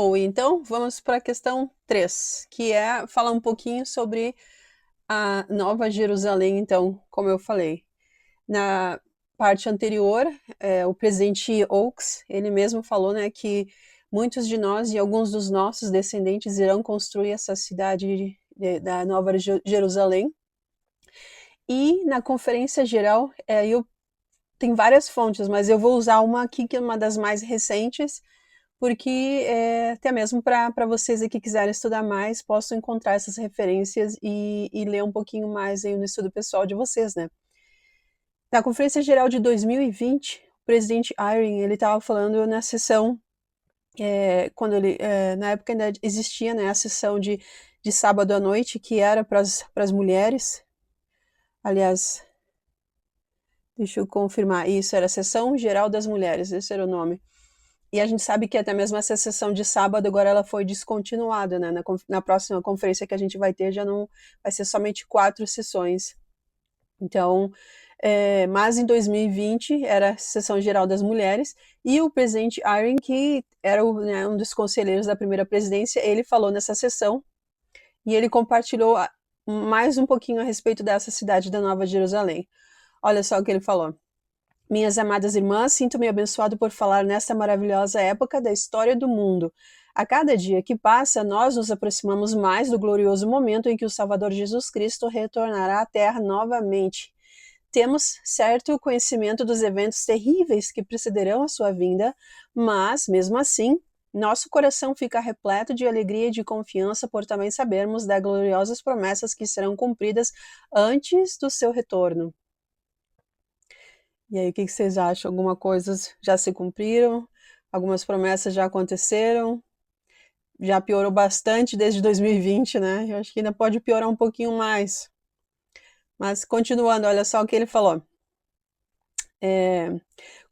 Ou então, vamos para a questão 3, que é falar um pouquinho sobre a Nova Jerusalém, então, como eu falei. Na parte anterior, o presidente Oaks, ele mesmo falou, né, que muitos de nós e alguns dos nossos descendentes irão construir essa cidade da Nova Jerusalém. E na conferência geral, tem várias fontes, mas eu vou usar uma aqui que é uma das mais recentes, porque até mesmo para vocês aqui que quiserem estudar mais, possam encontrar essas referências e ler um pouquinho mais aí no estudo pessoal de vocês, né? Na Conferência Geral de 2020, o presidente Eyring, ele estava falando na sessão, quando na época ainda existia, né, a sessão de sábado à noite, que era para as mulheres. Aliás, deixa eu confirmar, isso era a Sessão Geral das Mulheres, esse era o nome. E a gente sabe que até mesmo essa sessão de sábado agora ela foi descontinuada, né? Na próxima conferência que a gente vai ter já não vai ser somente 4 sessões. Então, mas em 2020 era a sessão geral das mulheres e o presidente Eyring, que era um dos conselheiros da primeira presidência, ele falou nessa sessão e ele compartilhou mais um pouquinho a respeito dessa cidade da Nova Jerusalém. Olha só o que ele falou. Minhas amadas irmãs, sinto-me abençoado por falar nesta maravilhosa época da história do mundo. A cada dia que passa, nós nos aproximamos mais do glorioso momento em que o Salvador Jesus Cristo retornará à Terra novamente. Temos certo conhecimento dos eventos terríveis que precederão a sua vinda, mas, mesmo assim, nosso coração fica repleto de alegria e de confiança por também sabermos das gloriosas promessas que serão cumpridas antes do seu retorno. E aí, o que vocês acham? Algumas coisas já se cumpriram? Algumas promessas já aconteceram? Já piorou bastante desde 2020, né? Eu acho que ainda pode piorar um pouquinho mais. Mas, continuando, olha só o que ele falou.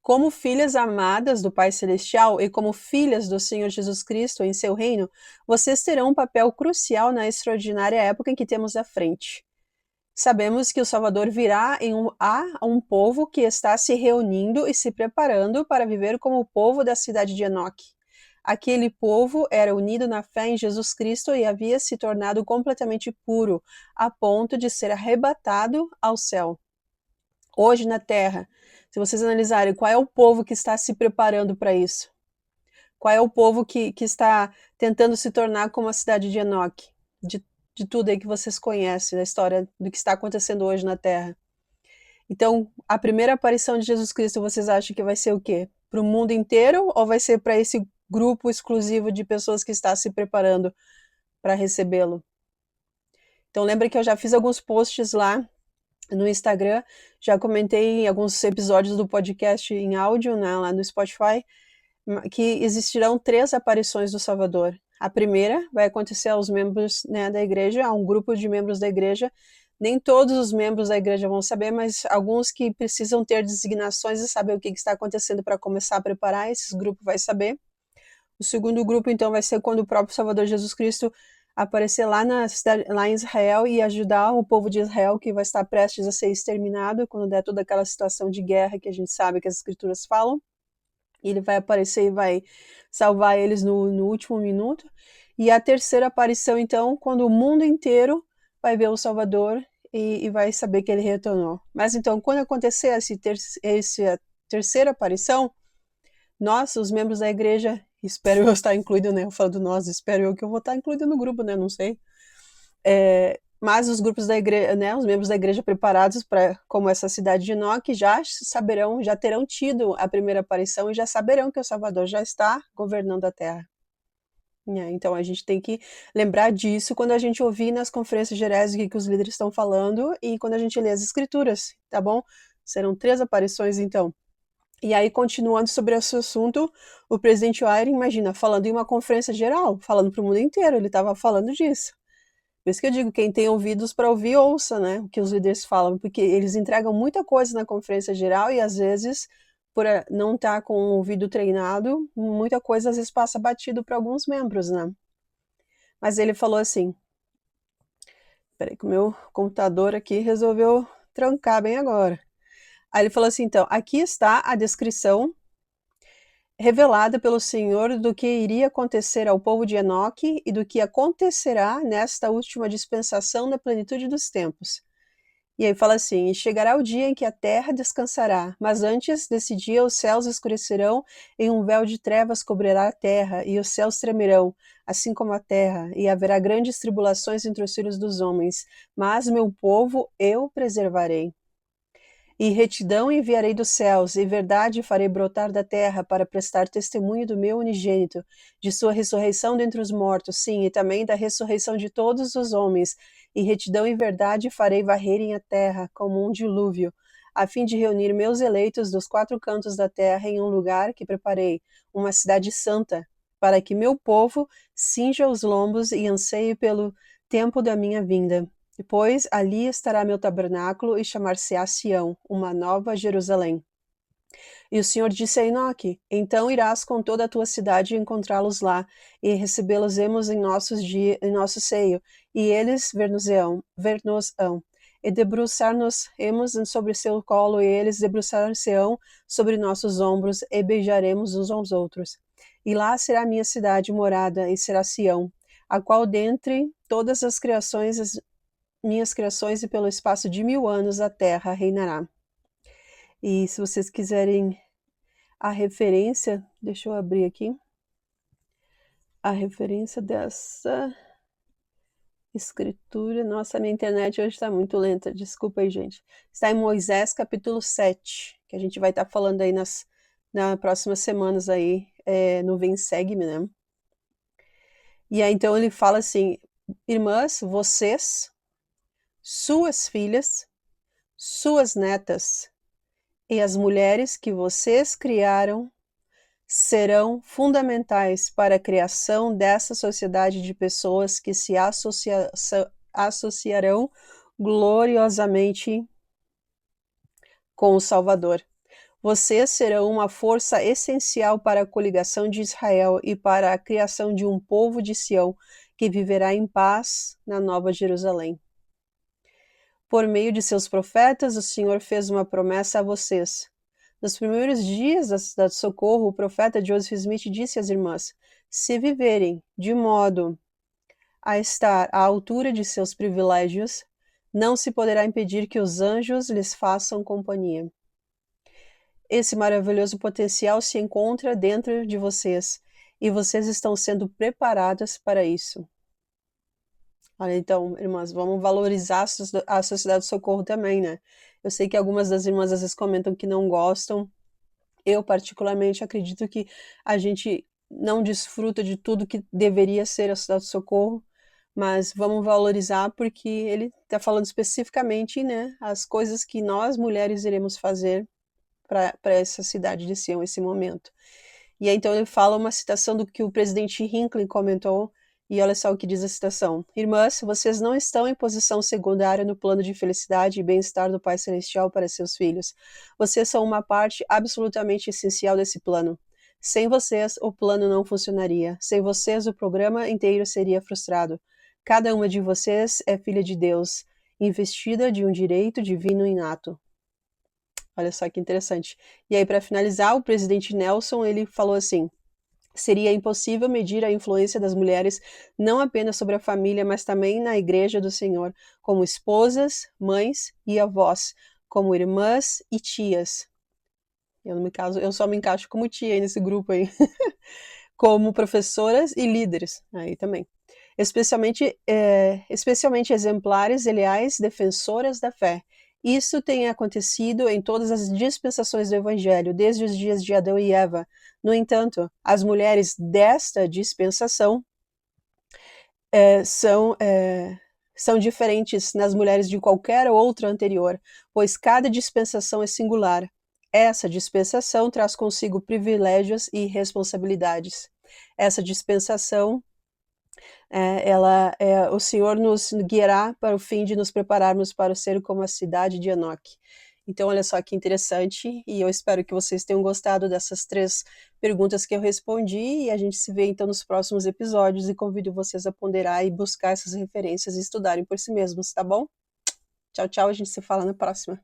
Como filhas amadas do Pai Celestial e como filhas do Senhor Jesus Cristo em seu reino, vocês terão um papel crucial na extraordinária época em que temos à frente. Sabemos que o Salvador virá a um povo que está se reunindo e se preparando para viver como o povo da cidade de Enoque. Aquele povo era unido na fé em Jesus Cristo e havia se tornado completamente puro, a ponto de ser arrebatado ao céu. Hoje na Terra, se vocês analisarem qual é o povo que está se preparando para isso, qual é o povo que está tentando se tornar como a cidade de Enoque, de tudo aí que vocês conhecem, da história do que está acontecendo hoje na Terra. Então, a primeira aparição de Jesus Cristo, vocês acham que vai ser o quê? Para o mundo inteiro ou vai ser para esse grupo exclusivo de pessoas que está se preparando para recebê-lo? Então, lembra que eu já fiz alguns posts lá no Instagram, já comentei em alguns episódios do podcast em áudio, né, lá no Spotify, que existirão 3 aparições do Salvador. A primeira vai acontecer aos membros, né, da igreja, a um grupo de membros da igreja. Nem todos os membros da igreja vão saber, mas alguns que precisam ter designações e saber o que está acontecendo para começar a preparar, esse grupo vai saber. O segundo grupo, então, vai ser quando o próprio Salvador Jesus Cristo aparecer lá lá em Israel e ajudar o povo de Israel que vai estar prestes a ser exterminado quando der toda aquela situação de guerra que a gente sabe que as escrituras falam. Ele vai aparecer e vai salvar eles no último minuto. E a terceira aparição, então, quando o mundo inteiro vai ver o Salvador e vai saber que ele retornou. Mas então, quando acontecer essa terceira aparição, nós, os membros da igreja, espero eu estar incluído, né? Eu falo do nós, espero eu que eu vou estar incluído no grupo, né? Não sei. Mas os grupos da igreja, né, os membros da igreja preparados para, como essa cidade de Enoque, já saberão, já terão tido a primeira aparição e já saberão que o Salvador já está governando a Terra. Então a gente tem que lembrar disso quando a gente ouvir nas conferências gerais o que os líderes estão falando e quando a gente lê as escrituras, tá bom? Serão 3 aparições então. E aí, continuando sobre esse assunto, o presidente Eyring, imagina, falando em uma conferência geral, falando para o mundo inteiro, ele estava falando disso. Por isso que eu digo, quem tem ouvidos para ouvir, ouça, né, o que os líderes falam, porque eles entregam muita coisa na conferência geral e às vezes, por não estar com o ouvido treinado, muita coisa às vezes passa batido para alguns membros, né. Mas ele falou assim, peraí que o meu computador aqui resolveu trancar bem agora. Aí ele falou assim, então, aqui está a descrição revelada pelo Senhor do que iria acontecer ao povo de Enoque e do que acontecerá nesta última dispensação da plenitude dos tempos. E aí fala assim: e chegará o dia em que a terra descansará, mas antes desse dia os céus escurecerão e um véu de trevas cobrirá a terra, e os céus tremerão, assim como a terra, e haverá grandes tribulações entre os filhos dos homens, mas meu povo eu preservarei. E retidão enviarei dos céus, e verdade farei brotar da terra, para prestar testemunho do meu unigênito, de sua ressurreição dentre os mortos, sim, e também da ressurreição de todos os homens. E retidão e verdade farei varrerem a terra, como um dilúvio, a fim de reunir meus eleitos dos quatro cantos da terra em um lugar que preparei, uma cidade santa, para que meu povo cinja os lombos e anseie pelo tempo da minha vinda. Depois ali estará meu tabernáculo e chamar-se-á Sião, uma nova Jerusalém. E o Senhor disse a Enoque: então irás com toda a tua cidade encontrá-los lá, e recebê-los-emos em nosso seio, e eles ver-nos-ão, e debruçar-nos-emos sobre seu colo, e eles debruçar-se-ão sobre nossos ombros, e beijaremos uns aos outros. E lá será a minha cidade morada, e será Sião, a qual dentre todas as minhas criações, e pelo espaço de 1000 anos a terra reinará. E se vocês quiserem a referência, deixa eu abrir aqui, a referência dessa escritura. Nossa, minha internet hoje está muito lenta, desculpa aí, gente. Está em Moisés, capítulo 7, que a gente vai estar falando aí nas próximas semanas aí, no Vem Segue-me, né? E aí, então, ele fala assim: irmãs, vocês, suas filhas, suas netas e as mulheres que vocês criaram serão fundamentais para a criação dessa sociedade de pessoas que se associarão gloriosamente com o Salvador. Vocês serão uma força essencial para a coligação de Israel e para a criação de um povo de Sião que viverá em paz na Nova Jerusalém. Por meio de seus profetas, o Senhor fez uma promessa a vocês. Nos primeiros dias da Cidade de Socorro, o profeta Joseph Smith disse às irmãs: se viverem de modo a estar à altura de seus privilégios, não se poderá impedir que os anjos lhes façam companhia. Esse maravilhoso potencial se encontra dentro de vocês, e vocês estão sendo preparadas para isso. Olha, então, irmãs, vamos valorizar a Sociedade de Socorro também, né? Eu sei que algumas das irmãs às vezes comentam que não gostam. Eu, particularmente, acredito que a gente não desfruta de tudo que deveria ser a Sociedade de Socorro, mas vamos valorizar porque ele está falando especificamente, né, as coisas que nós, mulheres, iremos fazer para essa cidade de Sião, esse momento. E aí, então, ele fala uma citação do que o presidente Hinckley comentou. E olha só o que diz a citação: irmãs, vocês não estão em posição secundária no plano de felicidade e bem-estar do Pai Celestial para seus filhos. Vocês são uma parte absolutamente essencial desse plano. Sem vocês, o plano não funcionaria. Sem vocês, o programa inteiro seria frustrado. Cada uma de vocês é filha de Deus, investida de um direito divino inato. Olha só que interessante. E aí, para finalizar, o presidente Nelson, ele falou assim: seria impossível medir a influência das mulheres não apenas sobre a família, mas também na Igreja do Senhor, como esposas, mães e avós, como irmãs e tias. Eu só me encaixo como tia aí nesse grupo aí. Como professoras e líderes, aí também. Especialmente exemplares e leais defensoras da fé. Isso tem acontecido em todas as dispensações do Evangelho, desde os dias de Adão e Eva. No entanto, as mulheres desta dispensação são diferentes das mulheres de qualquer outra anterior, pois cada dispensação é singular. Essa dispensação traz consigo privilégios e responsabilidades. Essa dispensação o Senhor nos guiará para o fim de nos prepararmos para ser como a cidade de Enoque. Então, olha só que interessante, e eu espero que vocês tenham gostado dessas 3 perguntas que eu respondi, e a gente se vê então nos próximos episódios, e convido vocês a ponderar e buscar essas referências e estudarem por si mesmos, tá bom? Tchau, tchau, a gente se fala na próxima.